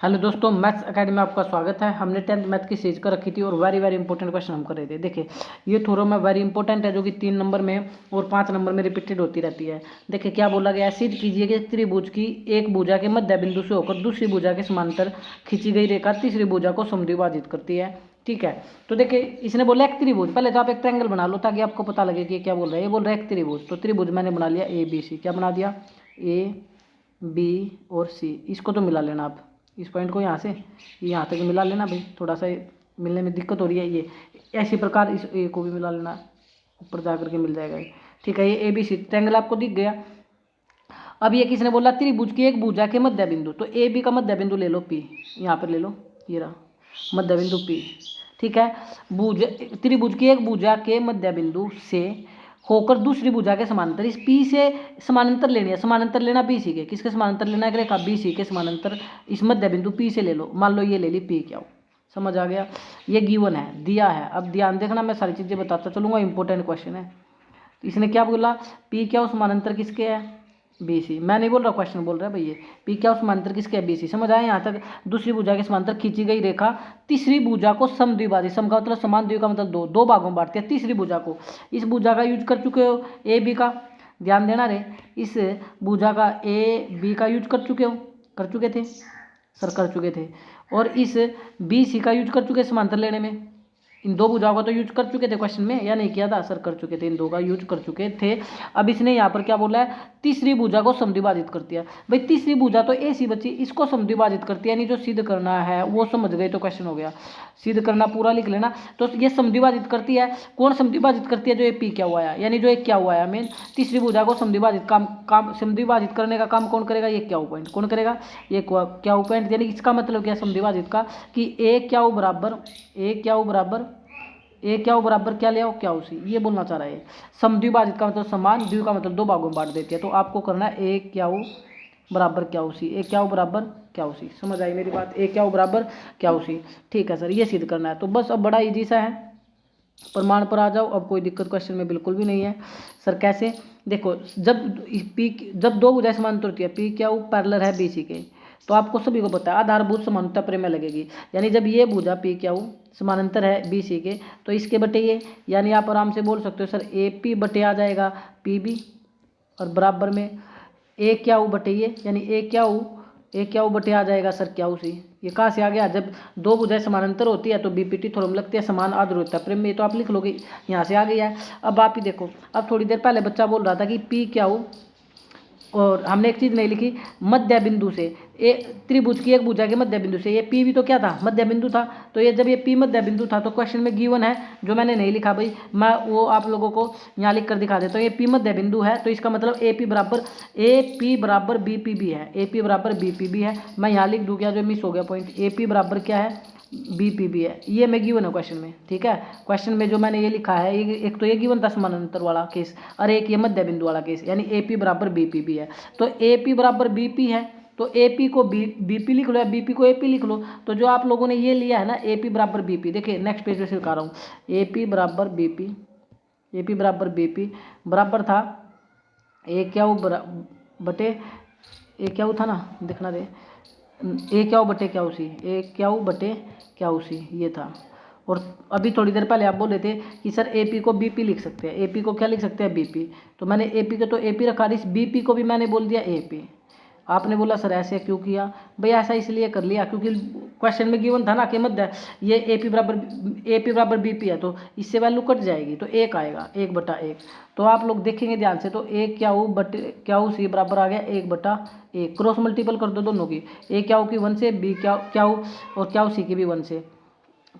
Hello दोस्तों, maths academy में आपका स्वागत है। हमने 10th मैथ की सीरीज कर रखी थी और वेरी इंपॉर्टेंट क्वेश्चन हम कर रहे थे। देखिए, ये थोड़ा में वेरी इंपॉर्टेंट है, जो कि 3 नंबर में और 5 नंबर में रिपीटेड होती रहती है। देखिए क्या बोला गया है, सिद्ध कीजिए कि त्रिभुज की एक भुजा के मध्य बिंदु से होकर दूसरी भुजा के समांतर खींची गई रेखा तीसरी भुजा को समद्विभाजित करती है। ठीक है, तो देखिए इसने बोला एक त्रिभुज। पहले तो आप एक ट्रायंगल बना लो ताकि आपको पता लगे कि क्या बोल रहा है। ये बोल रहा है एक त्रिभुज, तो त्रिभुज मैंने बना लिया ए बी सी। क्या बना दिया? ए बी और सी। इसको तो मिला लेना आप, इस पॉइंट को यहाँ से यहाँ तक मिला लेना भाई। थोड़ा सा मिलने में दिक्कत हो रही है, ये ऐसी प्रकार इस ए को भी मिला लेना, ऊपर जा करके मिल जाएगा ये। ठीक है, ये ए बी सी ट्रायंगल आपको दिख गया। अब ये किसने बोला? त्रिभुज की एक भुजा के मध्य बिंदु। तो ए बी का मध्य बिंदु ले लो पी, यहाँ पर ले लो, ये रहा मध्य बिंदु पी। ठीक है, भुज त्रिभुज की एक भुजा के मध्य बिंदु से होकर दूसरी भुजा के समानांतर, इस पी से समानांतर लेनी है। समानांतर लेना बी सी के, किसके समानांतर लेना है? रेखा बी सी के समानांतर इस मध्य बिंदु पी से ले लो। मान लो ये ले ली पी, क्या हो समझ आ गया? ये गिवन है, दिया है। अब ध्यान देखना, मैं सारी चीज़ें बताता चलूँगा, इंपॉर्टेंट क्वेश्चन है। तो इसने क्या बोला? पी क्या हो समानांतर किसके है? B C. मैं नहीं बोल रहा, क्वेश्चन बोल रहा है भैया। पी क्या समांतर किसके है? B C. समझ आया यहाँ तक? दूसरी भुजा के समांतर खींची गई रेखा तीसरी भुजा को समद्विभाजित, सम का मतलब समान, द्वि का मतलब दो, दो भागों में बांटती है तीसरी भुजा को। इस भुजा का यूज कर चुके हो ए बी का, ध्यान देना रे। इस भुजा का ए बी का यूज कर चुके हो, कर चुके थे सर, कर चुके थे। और इस बी सी का यूज कर चुके समांतर लेने में। इन दो भुजाओं का तो यूज कर चुके थे क्वेश्चन में, या नहीं किया था सर? कर चुके थे, इन दो का यूज कर चुके थे। अब इसने यहाँ पर क्या बोला है? तीसरी भुजा को समद्विभाजित करती है। भाई तीसरी भुजा तो ए सी बची, इसको समद्विभाजित करती है, यानी जो सिद्ध करना है वो समझ गए तो क्वेश्चन हो गया। सिद्ध करना पूरा लिख लेना। तो ये समद्विभाजित करती है, कौन समद्विभाजित करती है? जो ये पी क्या हुआ है, यानी जो एक क्या हुआ है मेन तीसरी भुजा को समद्विभाजित काम समद्विभाजित करने का काम कौन करेगा? ये क्या पॉइंट कौन करेगा? ये क्या पॉइंट। यानी इसका मतलब क्या समद्विभाजित का? कि ए क्या बराबर ए क्या बराबर क्या ले आओ? क्या सी। ये बोलना चाह रहा है। समद्विभाजित का मतलब समान, द्वि का मतलब दो भागों में बांट देती है। तो आपको करना है ए क्या बराबर क्या सी, ए क्या बराबर क्या सी। समझ आई मेरी बात? ए क्या बराबर क्या सी। ठीक है सर, ये सिद्ध करना है। तो बस अब बड़ा इजी सा है, प्रमाण पर आ जाओ। अब कोई दिक्कत क्वेश्चन में बिल्कुल भी नहीं है। सर कैसे? देखो, जब दो भुजाएं समांतर होती है, पी क्या पैरेलल है बी सी के, तो आपको सभी को पता है आधारभूत समानता प्रमेय लगेगी। यानी जब ये भुजा पी क्या समानांतर है बी सी के, तो इसके बटे ये, यानी आप आराम से बोल सकते हो सर ए पी बटे आ जाएगा पी बी, और बराबर में ए क्या बटे ये, यानी ए क्या बटे आ जाएगा सर क्या सी। ये कहाँ से आ गया? जब दो भुजाएं समानांतर होती है तो बीपीटी थ्योरम लगती है, समान आधारभूतता प्रमेय। ये तो आप लिख लोगे, यहाँ से आ गया है। अब आप ही देखो, अब थोड़ी देर पहले बच्चा बोल रहा था कि पी क्या और हमने एक चीज़ नहीं लिखी, मध्य बिंदु से ए त्रिभुज की एक भुजा के मध्य बिंदु से, ये पी भी तो क्या था? मध्य बिंदु था। तो ये जब ये पी मध्य बिंदु था तो क्वेश्चन में गिवन है, जो मैंने नहीं लिखा भाई, मैं वो आप लोगों को यहाँ लिख कर दिखा देता हूँ। ये पी मध्य बिंदु है, तो इसका मतलब ए पी बराबर बी पी भी है। ए पी बराबर बी पी भी है। मैं यहाँ लिख दूँ क्या, जो मिस हो गया पॉइंट? ए पी बराबर क्या है? बी पी बी है। ये मैं गिवन है क्वेश्चन में। ठीक है, क्वेश्चन में जो मैंने ये लिखा है, एक तो ये गिवन था समानांतर वाला केस, और एक ये मध्य बिंदु वाला केस, यानी ए पी बराबर बी पी बी है। तो ए पी बराबर बी पी है, तो ए पी को बी पी लिख लो, या बी पी को ए पी लिख लो। तो जो आप लोगों ने ये लिया है ना, ए पी बराबर बी पी, देखिए नेक्स्ट पेज पे से दिखा रहा हूँ। ए पी बराबर बी पी, ए पी बराबर बी पी बराबर था ए क्या बटे ए क्या था ना, दिखना दे, ए क्या बटे क्या सी, ए क्या बटे क्या सी, ये था। और अभी थोड़ी देर पहले आप बोले थे कि सर ए पी को बी पी लिख सकते हैं, ए पी को क्या लिख सकते हैं? B P. तो मैंने ए पी को तो ए पी रखा, इस बी पी को भी मैंने बोल दिया ए पी। आपने बोला सर ऐसे क्यों किया? भाई ऐसा इसलिए कर लिया क्योंकि क्वेश्चन में गिवन था ना कि मध्य ये ए पी बराबर बी पी है, तो इससे वैल्यू कट जाएगी, तो एक आएगा, 1/1। तो आप लोग देखेंगे ध्यान से, तो ए क्या सी बराबर आ गया 1/1। क्रॉस मल्टीपल कर दो दोनों की, ए क्या की 1 से, बी क्या और क्या सी की भी 1 से,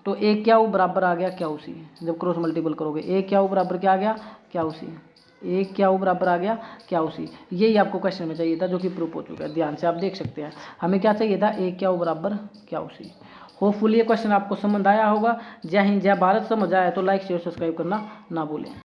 तो ए क्या बराबर आ गया क्या सी। जब क्रॉस मल्टीपल करोगे, ए क्या बराबर क्या आ गया? क्या सी। ए क्या बराबर आ गया क्या सी। यही आपको क्वेश्चन में चाहिए था, जो कि प्रूफ हो चुका है। ध्यान से आप देख सकते हैं, हमें क्या चाहिए था? ए क्या बराबर क्या सी। होपफुली ये क्वेश्चन आपको समझ आया होगा। जय हिंद, जय भारत। समझ आया तो लाइक शेयर सब्सक्राइब करना ना भूलें।